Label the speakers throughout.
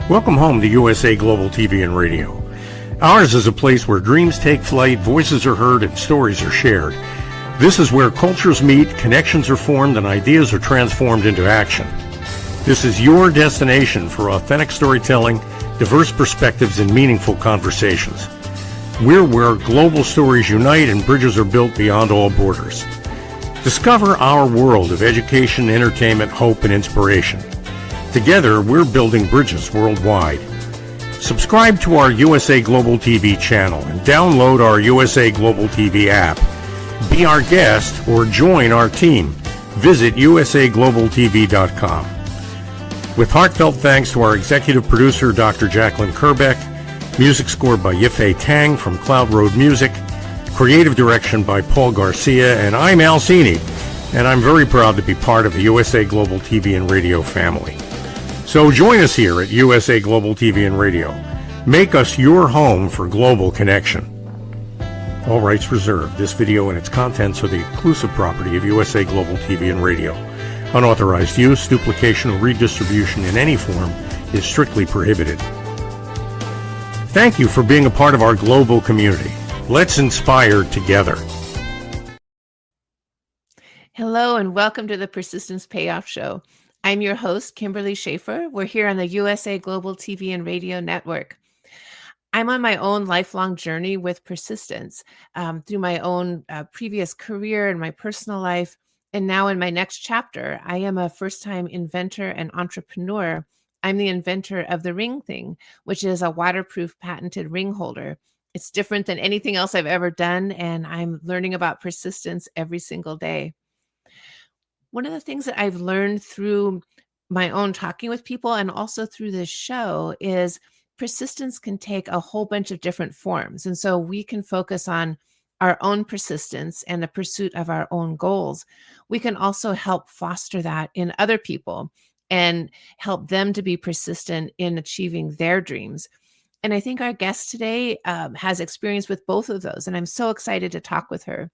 Speaker 1: Welcome home to USA Global TV and Radio. Ours is a place where dreams take flight, voices are heard, and stories are shared. This is where cultures meet, connections are formed, and ideas are transformed into action. This is your destination for authentic storytelling, diverse perspectives, and meaningful conversations. We're where global stories unite and bridges are built beyond all borders. Discover our world of education, entertainment, hope, and inspiration. Together, we're building bridges worldwide. Subscribe to our USA Global TV channel and download our USA Global TV app. Be our guest or join our team. Visit usaglobaltv.com. With heartfelt thanks to our executive producer, Dr. Jacqueline Kerbeck, music scored by Yifei Tang from Cloud Road Music, creative direction by Paul Garcia, and I'm Al Cini, and I'm very proud to be part of the USA Global TV and Radio family. So join us here at USA Global TV and Radio. Make us your home for global connection. All rights reserved. This video and its contents are the exclusive property of USA Global TV and Radio. Unauthorized use, duplication, or redistribution in any form is strictly prohibited. Thank you for being a part of our global community. Let's inspire together.
Speaker 2: Hello and welcome to the Persistence Payoff Show. I'm your host, Kimberly Schaefer. We're here on the USA Global TV and Radio Network. I'm on my own lifelong journey with persistence through my own previous career and my personal life. And now in my next chapter, I am a first-time inventor and entrepreneur. I'm the inventor of the ring thing, which is a waterproof patented ring holder. It's different than anything else I've ever done, and I'm learning about persistence every single day. One of the things that I've learned through my own talking with people and also through this show is persistence can take a whole bunch of different forms. And so we can focus on our own persistence and the pursuit of our own goals. We can also help foster that in other people and help them to be persistent in achieving their dreams. And I think our guest today has experience with both of those. And I'm so excited to talk with her.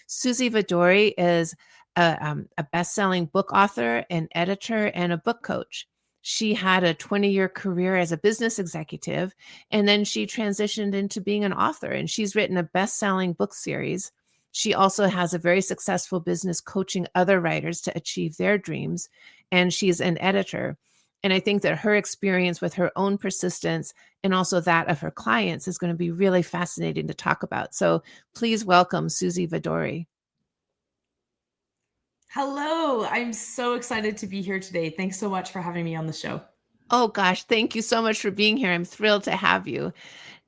Speaker 2: Suzy Vadori is a best-selling book author, an editor, and a book coach. She had a 20-year career as a business executive, and then she transitioned into being an author, and she's written a best-selling book series. She also has a very successful business coaching other writers to achieve their dreams, and she's an editor. And I think that her experience with her own persistence and also that of her clients is going to be really fascinating to talk about. So please welcome Suzy Vadori.
Speaker 3: Hello, I'm so excited to be here today. Thanks so much for having me on the show.
Speaker 2: Oh gosh, thank you so much for being here. I'm thrilled to have you.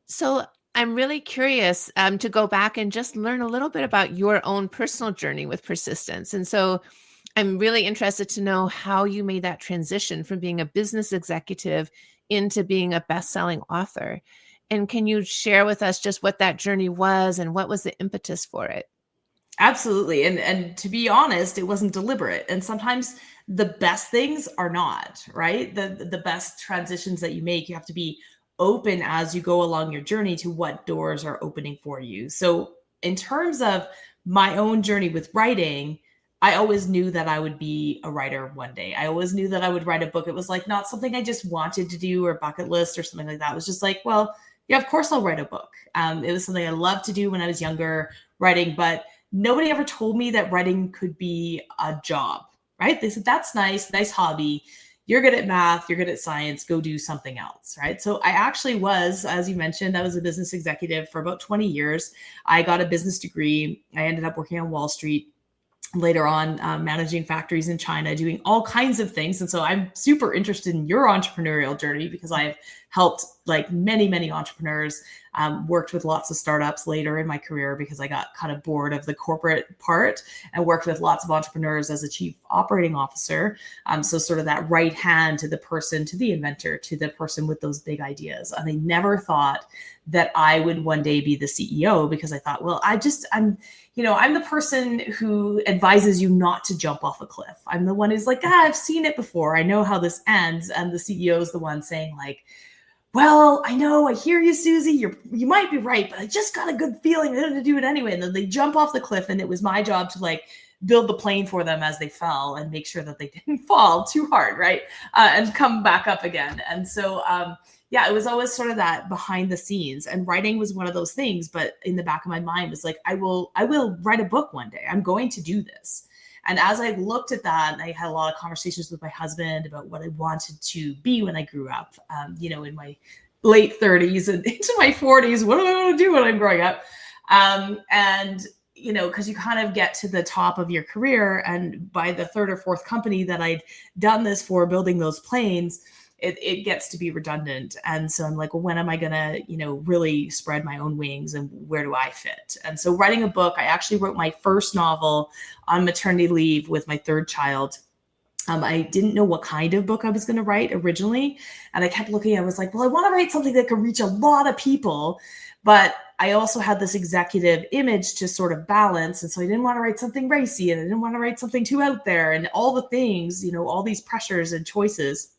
Speaker 2: So I'm really curious to go back and just learn a little bit about your own personal journey with persistence. And so I'm really interested to know how you made that transition from being a business executive into being a best-selling author. And can you share with us just what that journey was and what was the impetus for it?
Speaker 3: Absolutely. And to be honest, it wasn't deliberate. And sometimes the best things are not, right? The best transitions that you make, you have to be open as you go along your journey to what doors are opening for you. So in terms of my own journey with writing, I always knew that I would be a writer one day. I always knew that I would write a book. It was like not something I just wanted to do or bucket list or something like that. It was just like, well, yeah, of course I'll write a book. It was something I loved to do when I was younger, writing, but nobody ever told me that writing could be a job, right? They said, that's nice hobby. You're good at math, you're good at science, go do something else, right? So I actually was, as you mentioned, I was a business executive for about 20 years. I got a business degree. I ended up working on Wall Street. Later on, managing factories in China, doing all kinds of things. And so I'm super interested in your entrepreneurial journey because I've helped like many entrepreneurs, worked with lots of startups later in my career because I got kind of bored of the corporate part and worked with lots of entrepreneurs as a chief operating officer. So sort of that right hand to the person, to the inventor, to the person with those big ideas. And I never thought that I would one day be the CEO because I thought, well, I'm the person who advises you not to jump off a cliff. I'm the one who's like, I've seen it before. I know how this ends. And the CEO is the one saying like, well, I know, I hear you, Suzy. You might be right, but I just got a good feeling they're going to do it anyway. And then they jump off the cliff, and it was my job to like build the plane for them as they fell and make sure that they didn't fall too hard, right? And come back up again. And so, yeah, it was always sort of that behind the scenes, and writing was one of those things. But in the back of my mind was like, I will write a book one day. I'm going to do this. And as I looked at that, I had a lot of conversations with my husband about what I wanted to be when I grew up, in my late 30s and into my 40s. What do I want to do when I'm growing up? Because you kind of get to the top of your career. And by the third or fourth company that I'd done this for, building those planes, it gets to be redundant. And so I'm like, well, when am I going to, really spread my own wings, and where do I fit? And so writing a book, I actually wrote my first novel on maternity leave with my third child. I didn't know what kind of book I was going to write originally. And I kept looking, I was like, well, I want to write something that could reach a lot of people, but I also had this executive image to sort of balance. And so I didn't want to write something racy, and I didn't want to write something too out there, and all the things, all these pressures and choices.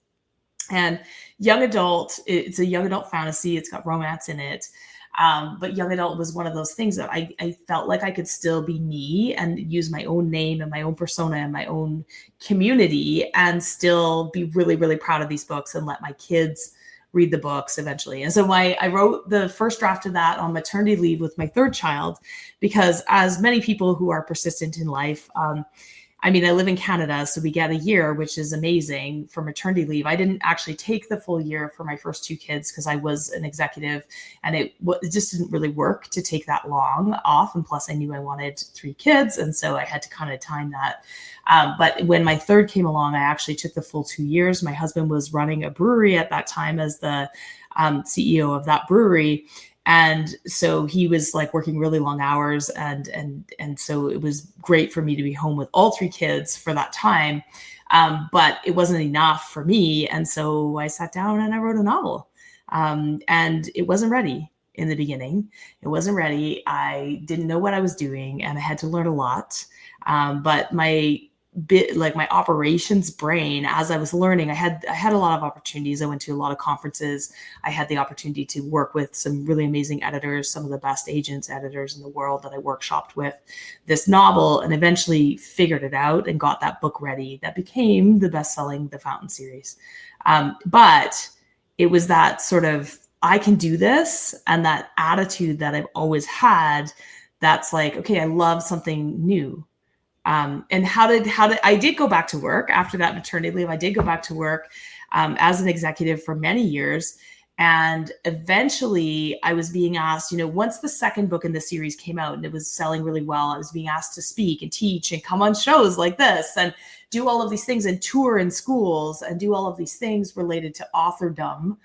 Speaker 3: And young adult, it's a young adult fantasy. It's got romance in it. But young adult was one of those things that I felt like I could still be me and use my own name and my own persona and my own community, and still be really, really proud of these books and let my kids read the books eventually. And so I wrote the first draft of that on maternity leave with my third child, because as many people who are persistent in life, I live in Canada, so we get a year, which is amazing for maternity leave. I didn't actually take the full year for my first two kids because I was an executive, and it just didn't really work to take that long off. And plus I knew I wanted 3 kids. And so I had to kind of time that. But when my third came along, I actually took the full 2 years. My husband was running a brewery at that time as the CEO of that brewery. And so he was like working really long hours. And so it was great for me to be home with all 3 kids for that time. But it wasn't enough for me. And so I sat down and I wrote a novel. And it wasn't ready in the beginning. It wasn't ready. I didn't know what I was doing, and I had to learn a lot. But my operations brain, as I was learning, I had a lot of opportunities. I went to a lot of conferences. I had the opportunity to work with some really amazing editors, some of the best editors in the world, that I workshopped with this novel, and eventually figured it out and got that book ready. That became the best-selling The Fountain series. But it was that sort of, I can do this, and that attitude that I've always had, that's like, okay, I love something new. And how did I did go back to work after that maternity leave. I did go back to work as an executive for many years. And eventually I was being asked, once the second book in the series came out and it was selling really well, I was being asked to speak and teach and come on shows like this and do all of these things and tour in schools and do all of these things related to authordom.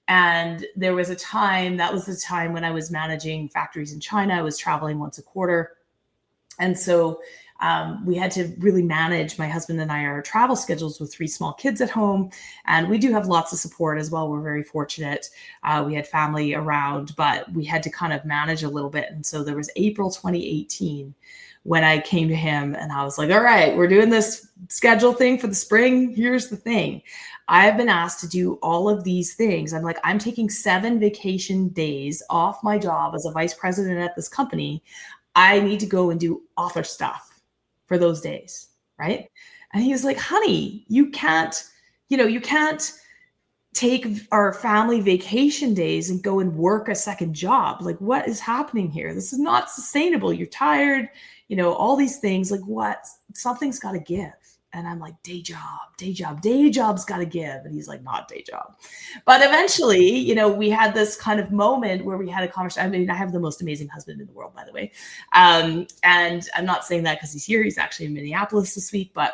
Speaker 3: And there was a time, that was the time when I was managing factories in China. I was traveling once a quarter. And so we had to really manage, my husband and I, our travel schedules with 3 small kids at home. And we do have lots of support as well. We're very fortunate. We had family around, but we had to kind of manage a little bit. And so there was April 2018 when I came to him and I was like, all right, we're doing this schedule thing for the spring. Here's the thing. I've been asked to do all of these things. I'm like, I'm taking 7 vacation days off my job as a vice president at this company. I need to go and do author stuff for those days, right? And he was like, honey, you can't take our family vacation days and go and work a second job. Like, what is happening here? This is not sustainable. You're tired, all these things. Like, what? Something's got to give. And I'm like, day job's got to give. And he's like, not day job. But eventually, we had this kind of moment where we had a conversation. I have the most amazing husband in the world, by the way. And I'm not saying that because he's here. He's actually in Minneapolis this week, but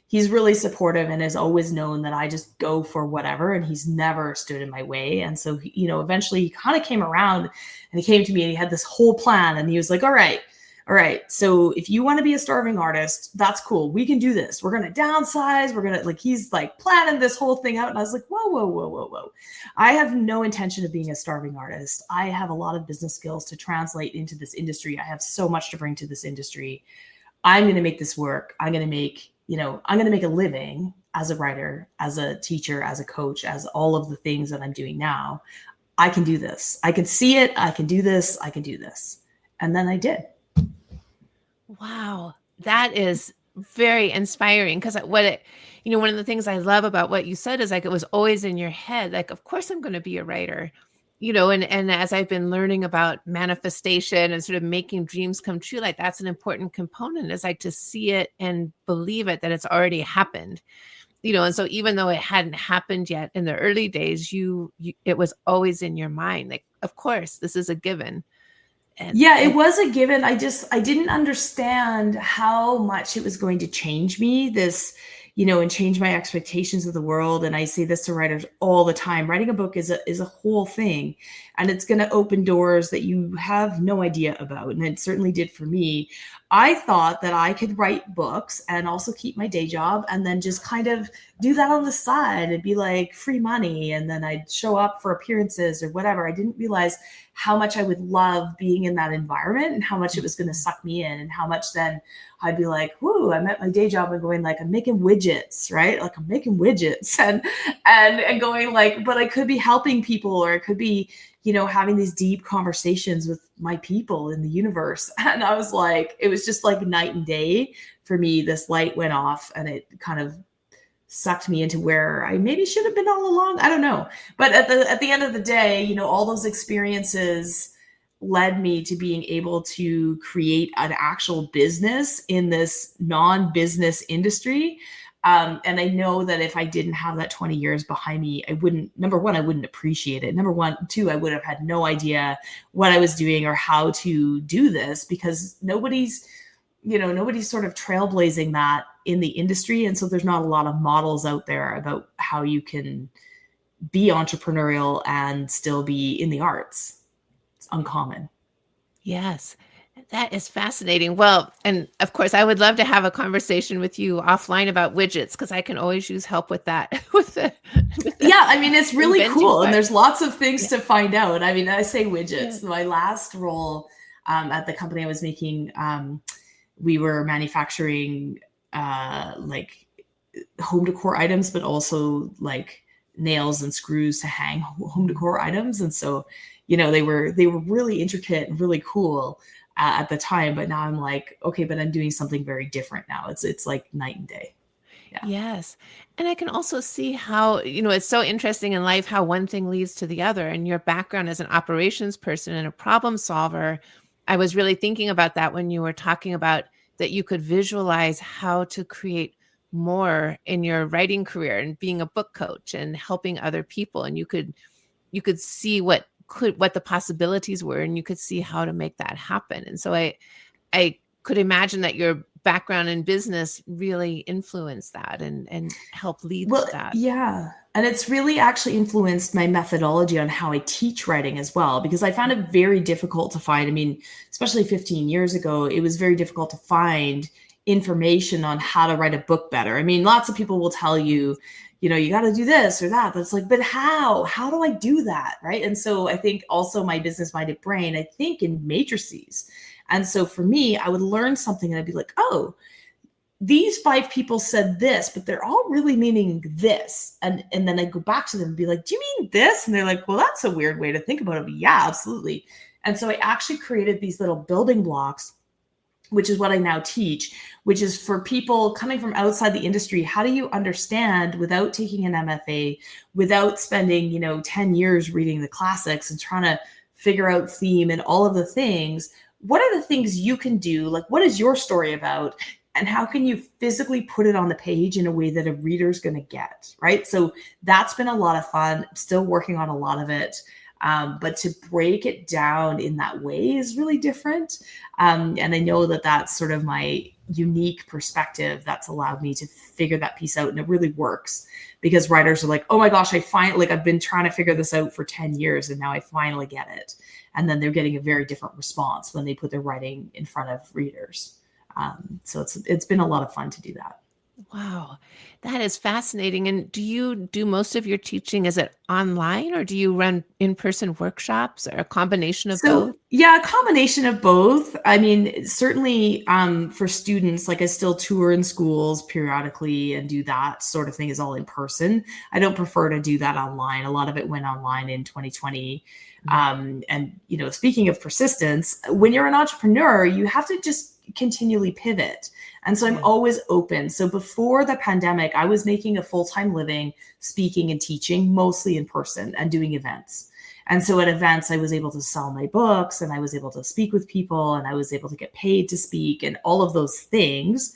Speaker 3: he's really supportive and has always known that I just go for whatever. And he's never stood in my way. And so, eventually he kind of came around and he came to me and he had this whole plan. And he was like, all right, so if you want to be a starving artist, that's cool. We can do this. We're going to downsize. We're going to he's like planning this whole thing out. And I was like, whoa. I have no intention of being a starving artist. I have a lot of business skills to translate into this industry. I have so much to bring to this industry. I'm going to make this work. I'm going to make a living as a writer, as a teacher, as a coach, as all of the things that I'm doing now. I can do this. I can see it. I can do this. I can do this. And then I did.
Speaker 2: Wow. That is very inspiring because one of the things I love about what you said is like it was always in your head, like, of course I'm going to be a writer, and as I've been learning about manifestation and sort of making dreams come true, like that's an important component is like to see it and believe it that it's already happened. And so even though it hadn't happened yet in the early days, it was always in your mind, like, of course, this is a given.
Speaker 3: Yeah, it
Speaker 2: And
Speaker 3: was a given. I didn't understand how much it was going to change me, and change my expectations of the world. And I say this to writers all the time. Writing a book is a whole thing, and it's going to open doors that you have no idea about. And it certainly did for me. I thought that I could write books and also keep my day job and then just kind of do that on the side and be like free money. And then I'd show up for appearances or whatever. I didn't realize how much I would love being in that environment and how much it was going to suck me in, and how much then I'd be like, whoo, I'm at my day job and going like, I'm making widgets, right? Like I'm making widgets and going like, but I could be helping people, or I could be, having these deep conversations with my people in the universe. And I was like, it was just like night and day for me. This light went off and it kind of sucked me into where I maybe should have been all along. I don't know. But at the end of the day, all those experiences led me to being able to create an actual business in this non-business industry. And I know that if I didn't have that 20 years behind me, number one, I wouldn't appreciate it. Two, I would have had no idea what I was doing or how to do this, because nobody's sort of trailblazing that in the industry. And so there's not a lot of models out there about how you can be entrepreneurial and still be in the arts. It's uncommon.
Speaker 2: yes, that is fascinating. Well, and of course, I would love to have a conversation with you offline about widgets because I can always use help with that.
Speaker 3: Yeah, I mean, it's really cool.
Speaker 2: part.
Speaker 3: And there's lots of things to find out. I mean, I say widgets.
Speaker 2: Yeah.
Speaker 3: My last role at the company I was making, we were manufacturing like home decor items, but also like nails and screws to hang home decor items. And so, they were really intricate and really cool at the time. But now I'm like, okay, but I'm doing something very different now. It's like night and day. Yeah.
Speaker 2: Yes. And I can also see how, it's so interesting in life how one thing leads to the other. And your background as an operations person and a problem solver, I was really thinking about that when you were talking about that you could visualize how to create more in your writing career and being a book coach and helping other people. And you could see what the possibilities were, and you could see how to make that happen. And so I could imagine that your background in business really influenced that and helped lead to that.
Speaker 3: Yeah. And it's really actually influenced my methodology on how I teach writing as well, because I found it very difficult to find. I mean, especially 15 years ago, it was very difficult to find information on how to write a book better. I mean, lots of people will tell you, you got to do this or that, but it's like, but how do I do that? Right. And so I think also my business minded brain, I think in matrices. And so for me, I would learn something and I'd be like, oh, these 5 people said this, but they're all really meaning this. And then I go back to them and be like, do you mean this? And they're like, well, that's a weird way to think about it. But yeah, absolutely. And so I actually created these little building blocks, which is what I now teach, which is for people coming from outside the industry. How do you understand, without taking an MFA, without spending, 10 years reading the classics and trying to figure out theme and all of the things, what are the things you can do? Like, what is your story about? And how can you physically put it on the page in a way that a reader's going to get, right? So that's been a lot of fun. Still working on a lot of it. But to break it down in that way is really different. And I know that that's sort of my unique perspective that's allowed me to figure that piece out. And it really works, because writers are like, oh my gosh, I've been trying to figure this out for 10 years and now I finally get it. And then they're getting a very different response when they put their writing in front of readers. So it's been a lot of fun to do that.
Speaker 2: Wow, that is fascinating. And do you do most of your teaching, is it online, or do you run in-person workshops, or a combination of both?
Speaker 3: Yeah, a combination of both. I mean, certainly for students, like I still tour in schools periodically and do that sort of thing, is all in person. I don't prefer to do that online. A lot of it went online in 2020. And, speaking of persistence, when you're an entrepreneur, you have to just continually pivot. And so I'm always open. So before the pandemic, I was making a full-time living speaking and teaching, mostly in person and doing events. And so at events, I was able to sell my books and I was able to speak with people and I was able to get paid to speak and all of those things.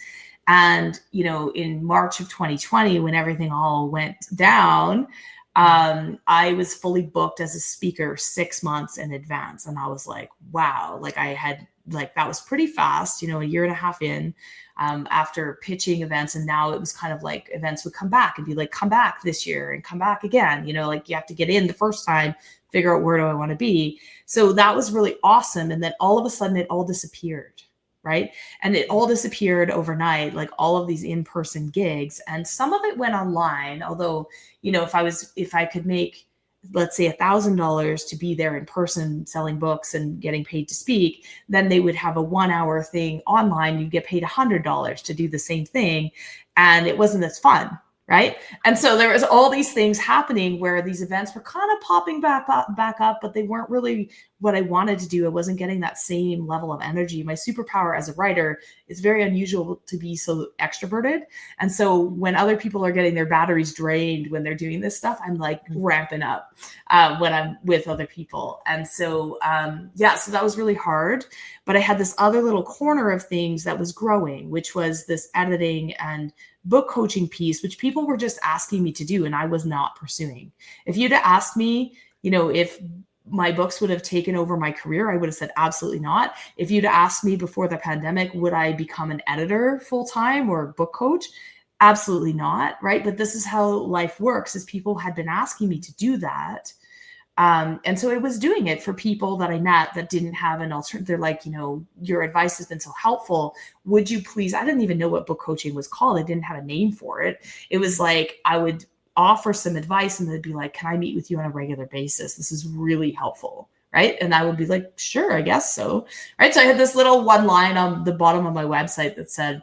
Speaker 3: And, in March of 2020, when everything all went down, I was fully booked as a speaker 6 months in advance. And I was like, wow, that was pretty fast, a year and a half in, after pitching events. And now it was kind of like events would come back and be like, come back this year and come back again, you have to get in the first time, figure out where do I want to be. So that was really awesome. And then all of a sudden it all disappeared. Right. And it all disappeared overnight, like all of these in-person gigs. And some of it went online. Although, if I could make, let's say $1,000 to be there in person selling books and getting paid to speak, then they would have a 1 hour thing online. You'd get paid $100 to do the same thing. And it wasn't as fun. Right. And so there was all these things happening where these events were kind of popping back up, but they weren't really what I wanted to do. I wasn't getting that same level of energy. My superpower as a writer is very unusual to be so extroverted. And so when other people are getting their batteries drained when they're doing this stuff, I'm like ramping up when I'm with other people. And so, so that was really hard. But I had this other little corner of things that was growing, which was this editing and book coaching piece, which people were just asking me to do and I was not pursuing. If you'd have asked me, if my books would have taken over my career, I would have said absolutely not. If you'd asked me before the pandemic, would I become an editor full-time or book coach? Absolutely not, right? But this is how life works, is people had been asking me to do that. And so I was doing it for people that I met that didn't have an alternative. They're like, your advice has been so helpful. Would you please? I didn't even know what book coaching was called. I didn't have a name for it. It was like, I would offer some advice and they'd be like, can I meet with you on a regular basis? This is really helpful. Right. And I would be like, sure, I guess so. Right. So I had this little one line on the bottom of my website that said,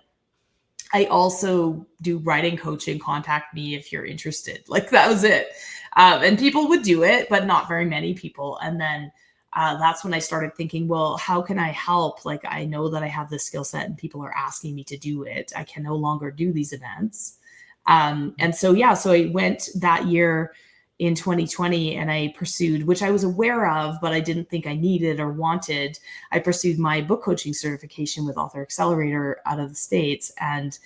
Speaker 3: I also do writing coaching. Contact me if you're interested. Like that was it. And people would do it, but not very many people. And then that's when I started thinking, well, how can I help? Like, I know that I have this skill set and people are asking me to do it. I can no longer do these events. And so I went that year in 2020 and I pursued, which I was aware of, but I didn't think I needed or wanted. I pursued my book coaching certification with Author Accelerator out of the States. And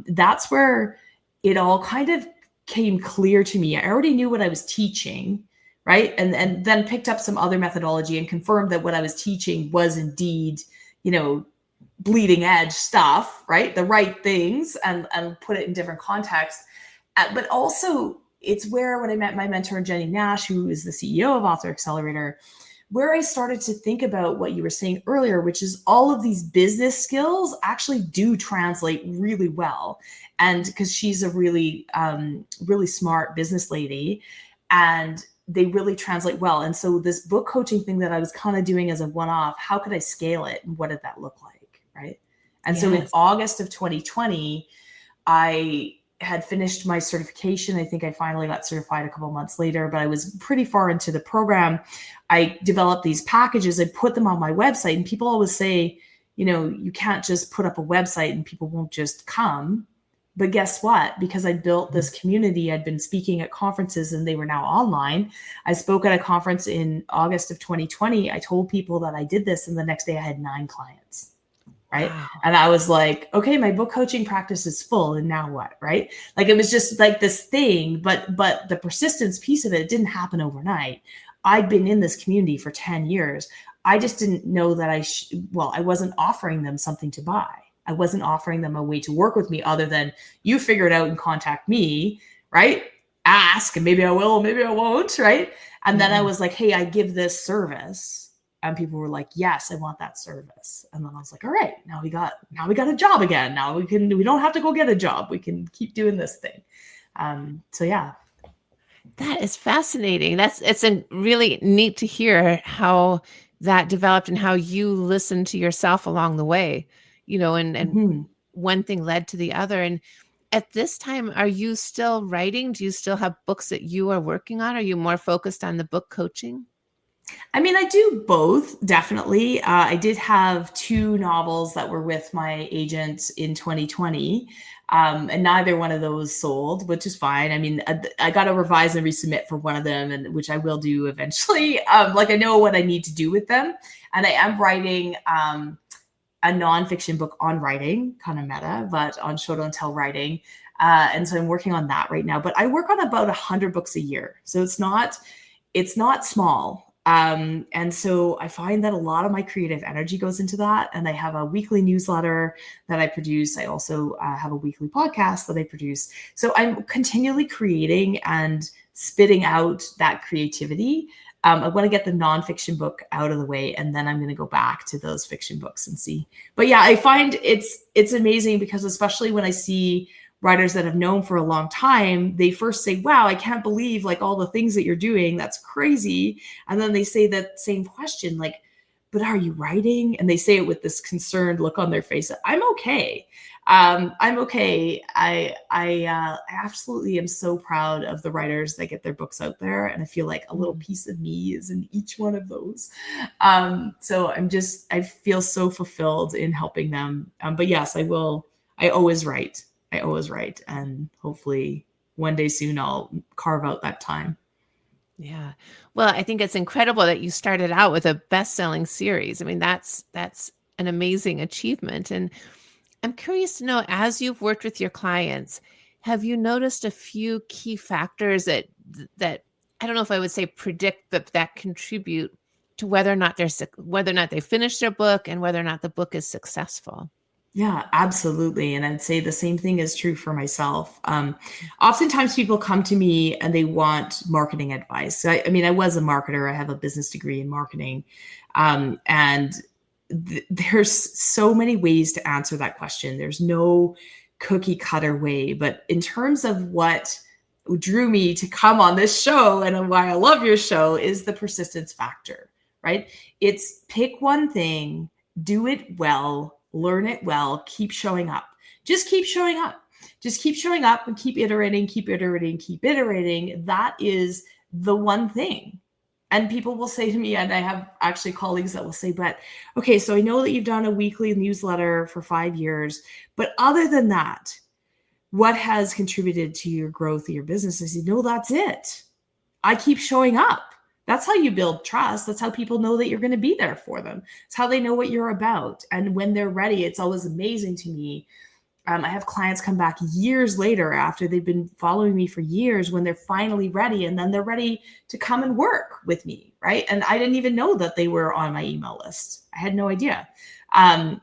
Speaker 3: that's where it all kind of came clear to me. I already knew what I was teaching, right? And then picked up some other methodology and confirmed that what I was teaching was indeed, bleeding edge stuff, right? The right things, and put it in different contexts. But also it's where, when I met my mentor, Jenny Nash, who is the CEO of Author Accelerator, where I started to think about what you were saying earlier, which is all of these business skills actually do translate really well. And because she's a really, really smart business lady, and they really translate well. And so this book coaching thing that I was kind of doing as a one-off, how could I scale it? And what did that look like? Right. And so in August of 2020, I had finished my certification. I think I finally got certified a couple months later, but I was pretty far into the program. I developed these packages. I put them on my website, and people always say, you can't just put up a website and people won't just come. But guess what? Because I built this community, I'd been speaking at conferences and they were now online. I spoke at a conference in August of 2020. I told people that I did this, and the next day I had 9 clients. Right. Wow. And I was like, okay, my book coaching practice is full. And now what? Right. Like, it was just like this thing, but the persistence piece of it didn't happen overnight. I'd been in this community for 10 years. I just didn't know that I wasn't offering them something to buy. I wasn't offering them a way to work with me other than, you figure it out and contact me. Right. Ask, and maybe I will, maybe I won't. Right. And then I was like, hey, I give this service. And people were like, yes, I want that service. And then I was like, all right, now we got a job again. Now we don't have to go get a job. We can keep doing this thing.
Speaker 2: That is fascinating. It's really neat to hear how that developed and how you listened to yourself along the way, and one thing led to the other. And at this time, are you still writing? Do you still have books that you are working on? Are you more focused on the book coaching?
Speaker 3: I mean, I do both, definitely. I did have 2 novels that were with my agent in 2020, and neither one of those sold, which is fine. I mean, I got to revise and resubmit for one of them, and which I will do eventually. Like I know what I need to do with them, and I am writing a nonfiction book on writing, kind of meta, but on show don't tell writing. And so I'm working on that right now. But I work on about 100 books a year, so it's not small. And so I find that a lot of my creative energy goes into that. And I have a weekly newsletter that I produce. I also have a weekly podcast that I produce. So I'm continually creating and spitting out that creativity. I want to get the nonfiction book out of the way, and then I'm going to go back to those fiction books and see. But yeah, I find it's amazing because especially when I see writers that have known for a long time, they first say, wow, I can't believe like all the things that you're doing. That's crazy. And then they say that same question, like, but are you writing? And they say it with this concerned look on their face. I'm okay. I'm okay. I absolutely am so proud of the writers that get their books out there. And I feel like a little piece of me is in each one of those. So I feel so fulfilled in helping them. But yes, I always write. And hopefully one day soon I'll carve out that time.
Speaker 2: Yeah. Well, I think it's incredible that you started out with a best-selling series. I mean, that's an amazing achievement. And I'm curious to know, as you've worked with your clients, have you noticed a few key factors that I don't know if I would say predict, but that contribute to whether or not they finish their book and whether or not the book is successful?
Speaker 3: Yeah, absolutely. And I'd say the same thing is true for myself. Oftentimes people come to me and they want marketing advice. So I mean, I was a marketer. I have a business degree in marketing. And there's so many ways to answer that question. There's no cookie cutter way. But in terms of what drew me to come on this show and why I love your show is the persistence factor, right? It's pick one thing, do it well, learn it well, keep showing up. Just keep showing up. Just keep showing up and keep iterating. That is the one thing. And people will say to me, and I have actually colleagues that will say, but okay, so I know that you've done a weekly newsletter for 5 years, but other than that, what has contributed to your growth of your business? I said, no, that's it. I keep showing up. That's how you build trust. That's how people know that you're going to be there for them. It's how they know what you're about. And when they're ready, it's always amazing to me. I have clients come back years later after they've been following me for years when they're finally ready, and then they're ready to come and work with me, right? And I didn't even know that they were on my email list. I had no idea. And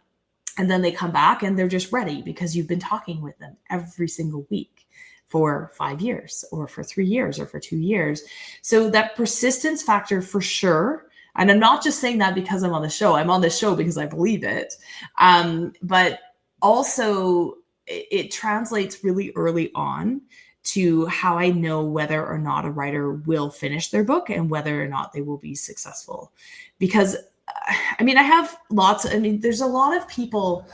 Speaker 3: then they come back and they're just ready because you've been talking with them every single week for 5 years or for 3 years or for 2 years. So that persistence factor for sure. And I'm not just saying that because I'm on the show. I'm on the show because I believe it. But also it translates really early on to how I know whether or not a writer will finish their book and whether or not they will be successful. Because I mean, there's a lot of people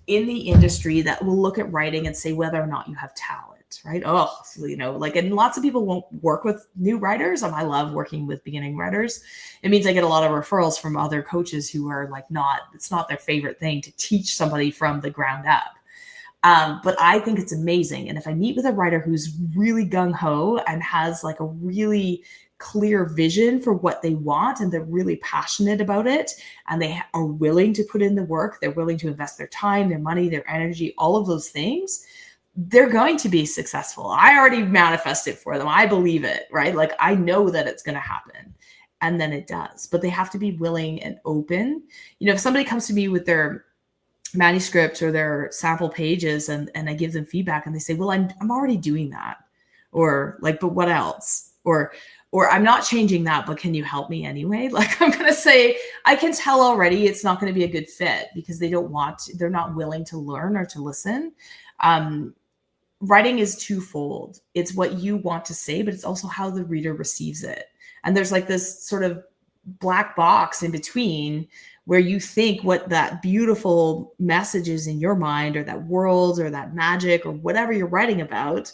Speaker 3: in the industry that will look at writing and say whether or not you have talent, right? Oh, and lots of people won't work with new writers. I love working with beginning writers. It means I get a lot of referrals from other coaches who are it's not their favorite thing to teach somebody from the ground up. But I think it's amazing. And if I meet with a writer who's really gung-ho and has like a really clear vision for what they want, and they're really passionate about it, and they are willing to put in the work, they're willing to invest their time, their money, their energy, all of those things, they're going to be successful. I already manifest it for them. I believe it, right? Like I know that it's going to happen. And then it does. But they have to be willing and open. If somebody comes to me with their manuscript or their sample pages and I give them feedback and they say, well, I'm already doing that. Or like, but what else? Or I'm not changing that, but can you help me anyway? Like I'm going to say, I can tell already it's not going to be a good fit because they're not willing to learn or to listen. Writing is twofold. It's what you want to say, but it's also how the reader receives it. And there's like this sort of black box in between where you think what that beautiful message is in your mind, or that world or that magic or whatever you're writing about,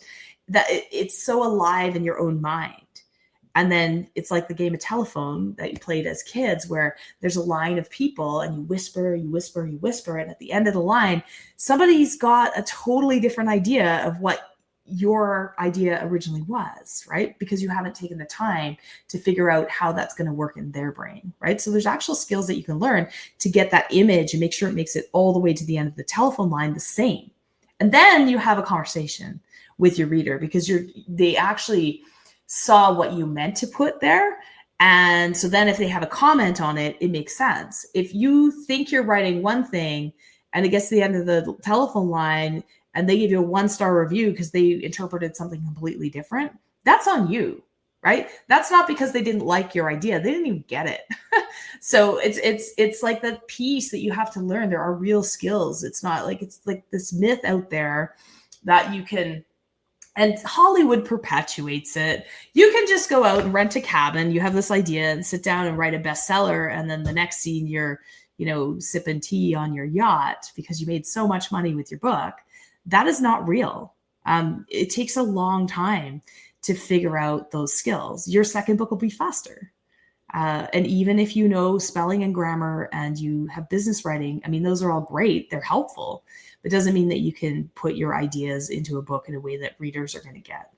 Speaker 3: that it's so alive in your own mind. And then it's like the game of telephone that you played as kids, where there's a line of people and you whisper, you whisper, you whisper. And at the end of the line, somebody's got a totally different idea of what your idea originally was, right? Because you haven't taken the time to figure out how that's going to work in their brain, right? So there's actual skills that you can learn to get that image and make sure it makes it all the way to the end of the telephone line the same. And then you have a conversation with your reader, because they actually saw what you meant to put there. And so then if they have a comment on it, it makes sense. If you think you're writing one thing and it gets to the end of the telephone line and they give you a 1-star review because they interpreted something completely different, that's on you, right? That's not because they didn't like your idea. They didn't even get it. So it's like that piece that you have to learn. There are real skills. It's not like, it's like this myth out there that you can, and Hollywood perpetuates it. You can just go out and rent a cabin. You have this idea and sit down and write a bestseller. And then the next scene, you're, sipping tea on your yacht because you made so much money with your book. That is not real. It takes a long time to figure out those skills. Your second book will be faster. And even if you know spelling and grammar and you have business writing, I mean, those are all great. They're helpful. It doesn't mean that you can put your ideas into a book in a way that readers are going to get.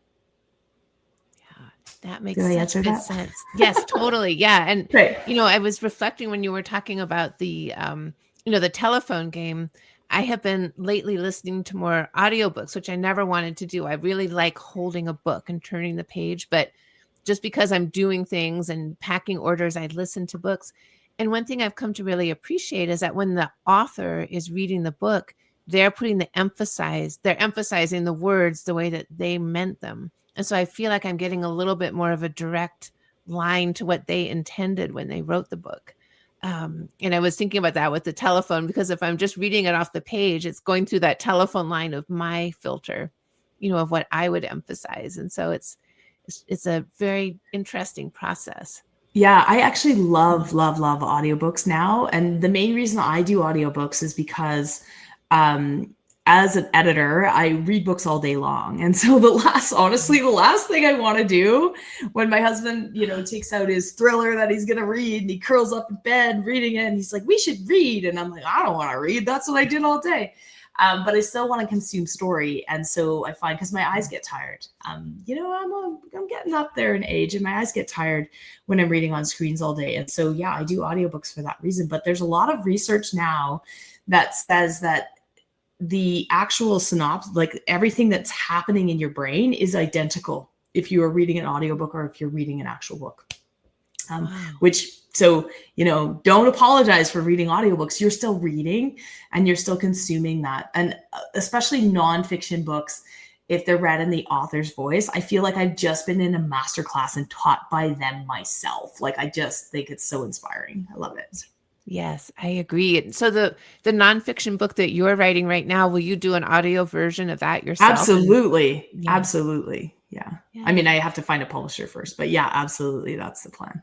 Speaker 2: Yeah, that makes such good sense. Yes, totally. Yeah. And, I was reflecting when you were talking about the, the telephone game. I have been lately listening to more audiobooks, which I never wanted to do. I really like holding a book and turning the page, but just because I'm doing things and packing orders, I listen to books. And one thing I've come to really appreciate is that when the author is reading the book, they're emphasizing the words the way that they meant them. And so I feel like I'm getting a little bit more of a direct line to what they intended when they wrote the book. And I was thinking about that with the telephone, because if I'm just reading it off the page, it's going through that telephone line of my filter, of what I would emphasize. And so it's a very interesting process.
Speaker 3: Yeah, I actually love audiobooks now. And the main reason I do audiobooks is because as an editor, I read books all day long. And so the last thing I want to do when my husband, takes out his thriller that he's going to read and he curls up in bed reading it and he's like, we should read. And I'm like, I don't want to read. That's what I did all day. But I still want to consume story. And so I find, because my eyes get tired, I'm getting up there in age and my eyes get tired when I'm reading on screens all day. And so, yeah, I do audiobooks for that reason. But there's a lot of research now that says that the actual synopsis, like everything that's happening in your brain, is identical if you are reading an audiobook or if you're reading an actual book. Don't apologize for reading audiobooks. You're still reading and you're still consuming that. And especially nonfiction books, if they're read in the author's voice, I feel like I've just been in a masterclass and taught by them myself. Like, I just think it's so inspiring. I love it.
Speaker 2: Yes, I agree. So the nonfiction book that you're writing right now, will you do an audio version of that yourself?
Speaker 3: Absolutely. Absolutely. Yeah. I mean, I have to find a publisher first, but yeah, absolutely. That's the plan.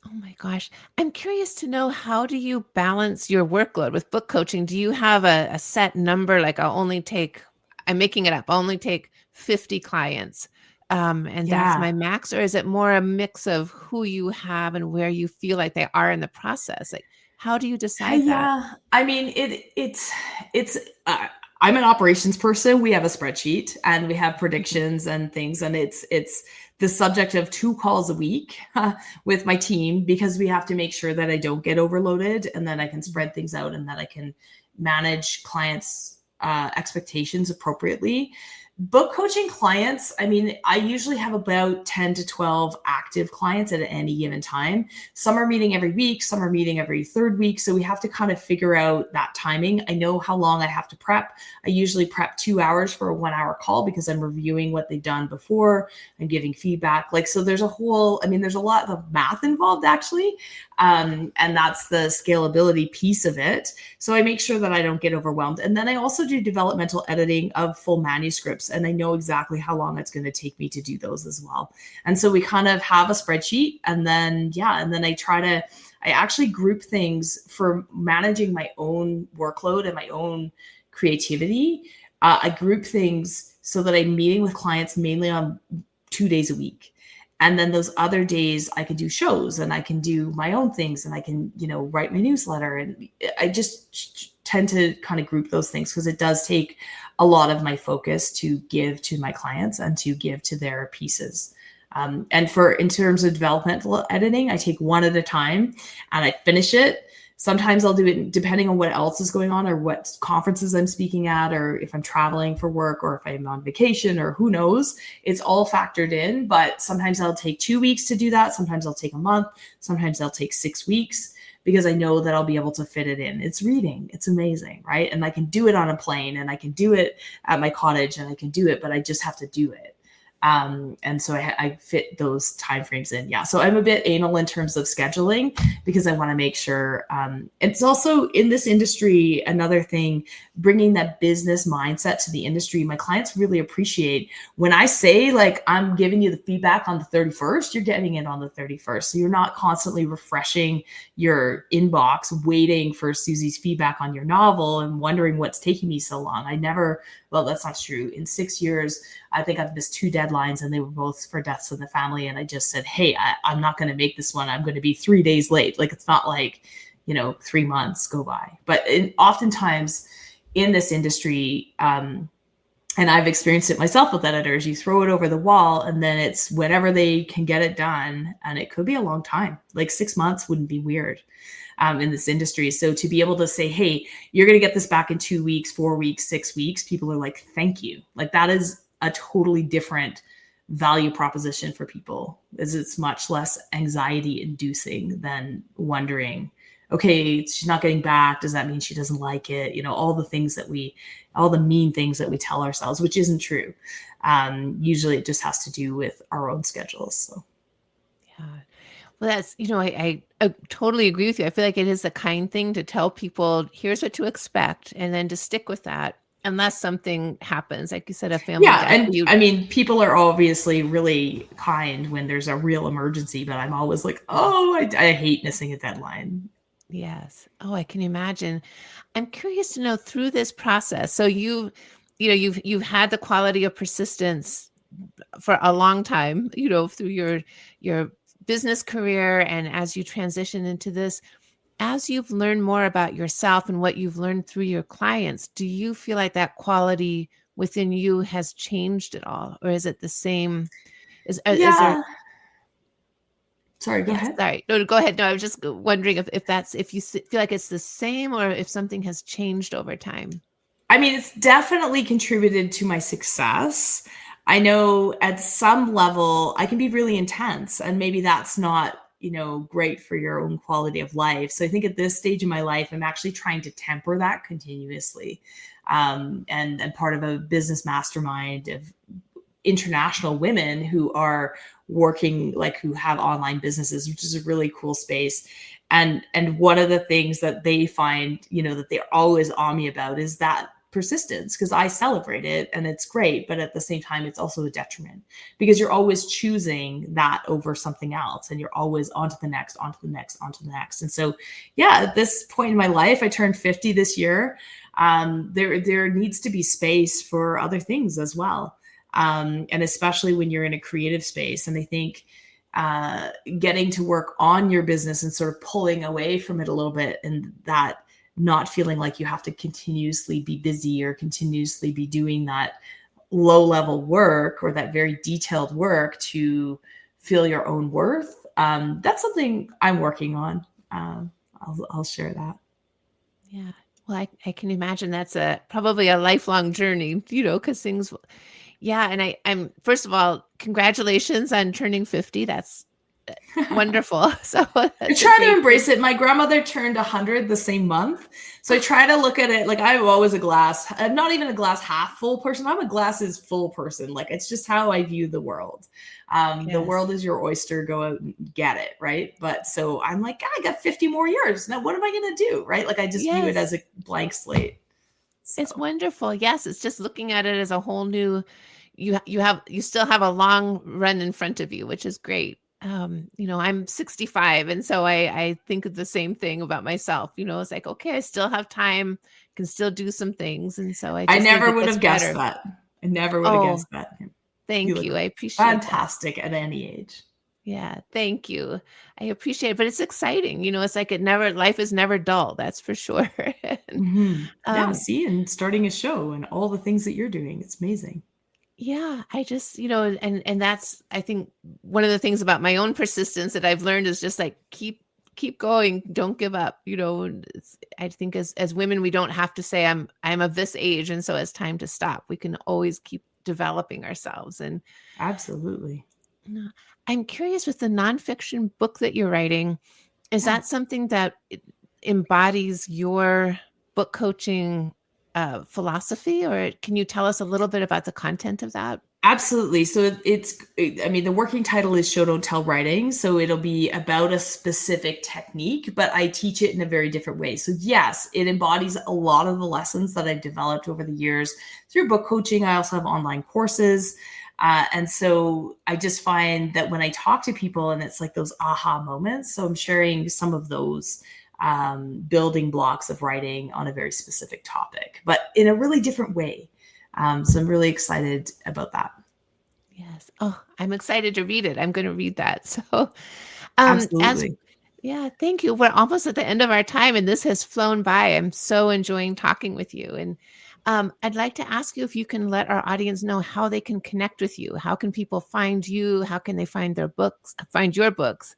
Speaker 2: Oh my gosh. I'm curious to know, how do you balance your workload with book coaching? Do you have a set number? Like, I'm making it up, I'll only take 50 clients. That's my max, or is it more a mix of who you have and where you feel like they are in the process? Like, how do you decide that?
Speaker 3: Yeah, I mean, I'm an operations person. We have a spreadsheet and we have predictions and things, and it's the subject of 2 calls a week with my team, because we have to make sure that I don't get overloaded and that I can spread things out and that I can manage clients' expectations appropriately. Book coaching clients, I mean, I usually have about 10 to 12 active clients at any given time. Some are meeting every week, some are meeting every 3rd week. So we have to kind of figure out that timing. I know how long I have to prep. I usually prep 2 hours for a 1-hour call because I'm reviewing what they've done before. I'm giving feedback. So there's a lot of math involved, actually. And that's the scalability piece of it. So I make sure that I don't get overwhelmed. And then I also do developmental editing of full manuscripts. And I know exactly how long it's going to take me to do those as well. And so we kind of have a spreadsheet, and then I actually group things for managing my own workload and my own creativity. I group things so that I'm meeting with clients mainly on 2 days a week. And then those other days I can do shows and I can do my own things and I can, write my newsletter. And I just tend to kind of group those things because it does take a lot of my focus to give to my clients and to give to their pieces. And in terms of developmental editing, I take one at a time and I finish it. Sometimes I'll do it depending on what else is going on or what conferences I'm speaking at, or if I'm traveling for work or if I'm on vacation or who knows. It's all factored in, but sometimes I'll take 2 weeks to do that. Sometimes I'll take a month. Sometimes I'll take 6 weeks because I know that I'll be able to fit it in. It's reading. It's amazing, right? And I can do it on a plane and I can do it at my cottage and I can do it, but I just have to do it. And so I fit those timeframes in. Yeah. So I'm a bit anal in terms of scheduling because I want to make sure, it's also in this industry, another thing, bringing that business mindset to the industry. My clients really appreciate when I say, like, I'm giving you the feedback on the 31st, you're getting it on the 31st. So you're not constantly refreshing your inbox, waiting for Suzy's feedback on your novel and wondering what's taking me so long. Well, that's not true. In 6 years, I think I've missed 2 deadlines and they were both for deaths in the family. And I just said, hey, I'm not going to make this one. I'm going to be 3 days late. Like, it's not like, 3 months go by. But oftentimes in this industry, and I've experienced it myself with editors, you throw it over the wall and then it's whenever they can get it done. And it could be a long time, like 6 months wouldn't be weird. In this industry. So to be able to say, hey, you're going to get this back in 2 weeks, 4 weeks, 6 weeks, people are like, thank you. Like, that is a totally different value proposition for people, as it's much less anxiety inducing than wondering, okay, she's not getting back. Does that mean she doesn't like it? All the mean things that we tell ourselves, which isn't true. Usually it just has to do with our own schedules. So.
Speaker 2: Yeah. Well, that's, I totally agree with you. I feel like it is a kind thing to tell people, here's what to expect, and then to stick with that unless something happens, like you said, a family death.
Speaker 3: And I mean, people are obviously really kind when there's a real emergency, but I'm always like, oh, I hate missing a deadline.
Speaker 2: Yes. Oh, I can imagine. I'm curious to know through this process. So you've had the quality of persistence for a long time, through your business career, and as you transition into this, as you've learned more about yourself and what you've learned through your clients, do you feel like that quality within you has changed at all, or is it the same? Is there?
Speaker 3: Sorry, go ahead.
Speaker 2: Sorry, no, go ahead. No, I was just wondering if you feel like it's the same or if something has changed over time.
Speaker 3: I mean, it's definitely contributed to my success. I know at some level I can be really intense, and maybe that's not, great for your own quality of life. So I think at this stage in my life, I'm actually trying to temper that continuously. And part of a business mastermind of international women who are working, like, who have online businesses, which is a really cool space. And one of the things that they find, that they're always on me about is that persistence, because I celebrate it and it's great, but at the same time it's also a detriment because you're always choosing that over something else and you're always on to the next. And so at this point in my life, I turned 50 this year. There needs to be space for other things as well, and especially when you're in a creative space. And I think getting to work on your business and sort of pulling away from it a little bit, and that not feeling like you have to continuously be busy or continuously be doing that low level work or that very detailed work to feel your own worth. That's something I'm working on. I'll share that.
Speaker 2: Yeah. Well, I can imagine that's probably a lifelong journey, because things, and I'm, first of all, congratulations on turning 50. That's wonderful. So
Speaker 3: I try to embrace it. My grandmother turned 100 the same month. So I try to look at it like I'm always I'm not even a glass half full person. I'm a glasses full person. Like, it's just how I view the world. The world is your oyster. Go out and get it. Right. But so I'm like, I got 50 more years. Now, what am I going to do? Right. Like, I just view it as a blank slate. So.
Speaker 2: It's wonderful. Yes. It's just looking at it as a whole new, you still have a long run in front of you, which is great. I'm 65. And so I think of the same thing about myself. It's like, okay, I still have time, can still do some things. And so I
Speaker 3: never would have guessed that. I never would have guessed that.
Speaker 2: Thank you. I appreciate
Speaker 3: fantastic at any age.
Speaker 2: Yeah, thank you. I appreciate it, but it's exciting. It's like life is never dull, that's for sure. And,
Speaker 3: Yeah,
Speaker 2: um,
Speaker 3: see, and starting a show and all the things that you're doing, it's amazing.
Speaker 2: yeah, I just, and that's, I think one of the things about my own persistence that I've learned is just like keep going, don't give up. And I think as women, we don't have to say I'm of this age, and so it's time to stop. We can always keep developing ourselves. And
Speaker 3: Absolutely.
Speaker 2: uh, I'm curious, with the nonfiction book that you're writing, is
Speaker 3: Yeah.
Speaker 2: that something that embodies your book coaching philosophy, or can you tell us a little bit about the content of that?
Speaker 3: Absolutely. So I mean, the working title is Show Don't Tell Writing. So it'll be about a specific technique, but I teach it in a very different way. So yes, it embodies a lot of the lessons that I've developed over the years through book coaching. I also have online courses. And so I just find that when I talk to people, and it's like those aha moments. So I'm sharing some of those building blocks of writing on a very specific topic, but in a really different way. So I'm really excited about that.
Speaker 2: Yes. Oh, I'm excited to read it. I'm going to read that. So, as
Speaker 3: Absolutely.
Speaker 2: yeah, thank you. We're almost at the end of our time, and this has flown by. I'm so enjoying talking with you. And I'd like to ask you if you can let our audience know how they can connect with you. How can people find you? How can they find find your books?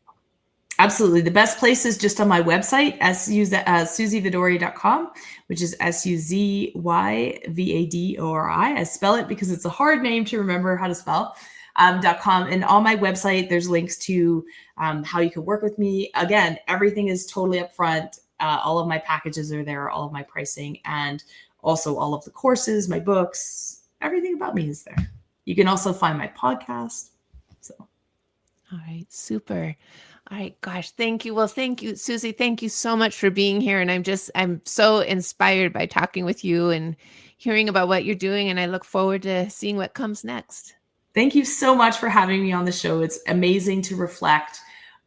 Speaker 3: Absolutely. The best place is just on my website, suzyvadori.com, which is SUZYVADORI. I spell it because it's a hard name to remember how to spell. .com. And on my website, there's links to how you can work with me. Again, everything is totally upfront. All of my packages are there, all of my pricing, and also all of the courses, my books, everything about me is there. You can also find my podcast. So.
Speaker 2: All right, super. All right, gosh, thank you. Well, thank you, Suzy. Thank you so much for being here. And I'm so inspired by talking with you and hearing about what you're doing. And I look forward to seeing what comes next.
Speaker 3: Thank you so much for having me on the show. It's amazing to reflect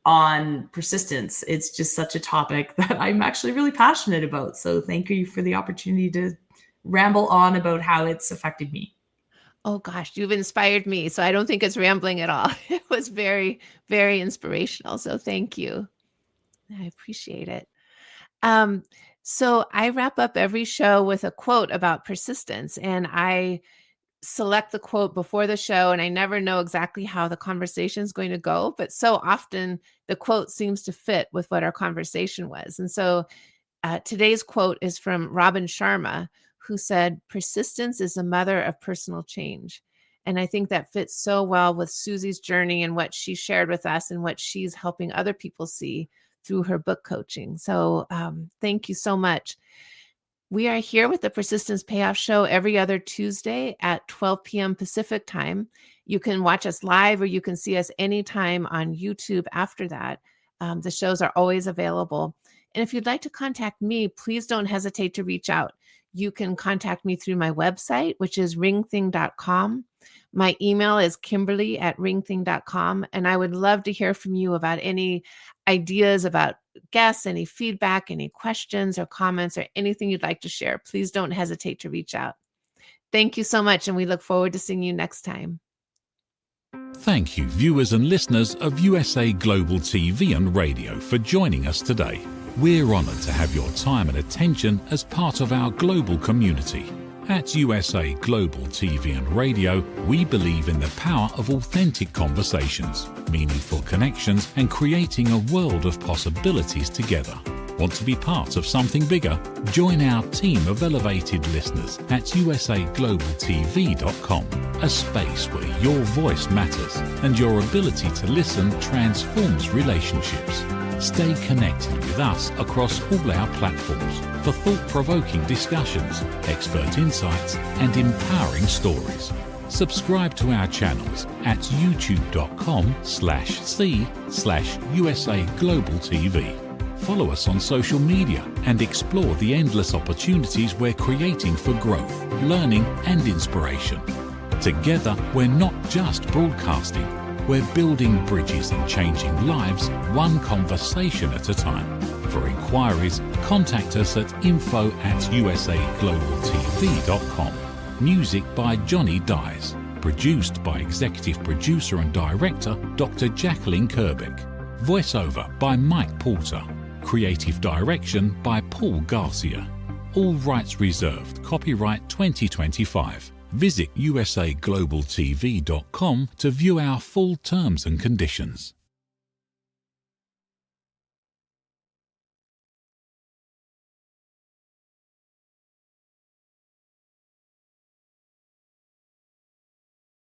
Speaker 3: on persistence. It's just such a topic that I'm actually really passionate about. So thank you for the opportunity to ramble on about how it's affected me.
Speaker 2: Oh gosh, you've inspired me. So I don't think it's rambling at all. It was very, very inspirational. So thank you. I appreciate it. So I wrap up every show with a quote about persistence, and I select the quote before the show, and I never know exactly how the conversation is going to go, but so often the quote seems to fit with what our conversation was. And so today's quote is from Robin Sharma, who said, "Persistence is the mother of personal change." And I think that fits so well with Suzy's journey and what she shared with us and what she's helping other people see through her book coaching. So thank you so much. We are here with the Persistence Payoff Show every other Tuesday at 12 p.m. Pacific time. You can watch us live, or you can see us anytime on YouTube after that. The shows are always available. And if you'd like to contact me, please don't hesitate to reach out. You can contact me through my website, which is ringthing.com. My email is kimberly@ringthing.com. And I would love to hear from you about any ideas about guests, any feedback, any questions or comments, or anything you'd like to share. Please don't hesitate to reach out. Thank you so much, and we look forward to seeing you next time.
Speaker 4: Thank you, viewers and listeners of USA Global TV and Radio, for joining us today. We're honoured to have your time and attention as part of our global community. At USA Global TV and Radio, we believe in the power of authentic conversations, meaningful connections, and creating a world of possibilities together. Want to be part of something bigger? Join our team of elevated listeners at usaglobaltv.com, a space where your voice matters and your ability to listen transforms relationships. Stay connected with us across all our platforms for thought-provoking discussions, expert insights, and empowering stories. Subscribe to our channels at youtube.com/c/USA Global TV. Follow us on social media and explore the endless opportunities we're creating for growth, learning, and inspiration. Together, we're not just broadcasting. We're building bridges and changing lives, one conversation at a time. For inquiries, contact us at info@usaglobaltv.com. Music by Johnny Dies. produced by executive producer and director Dr. Jacqueline Kerbeck. Voiceover by Mike Porter. Creative direction by Paul Garcia. All rights reserved. Copyright 2025. Visit usaglobaltv.com to view our full terms and conditions.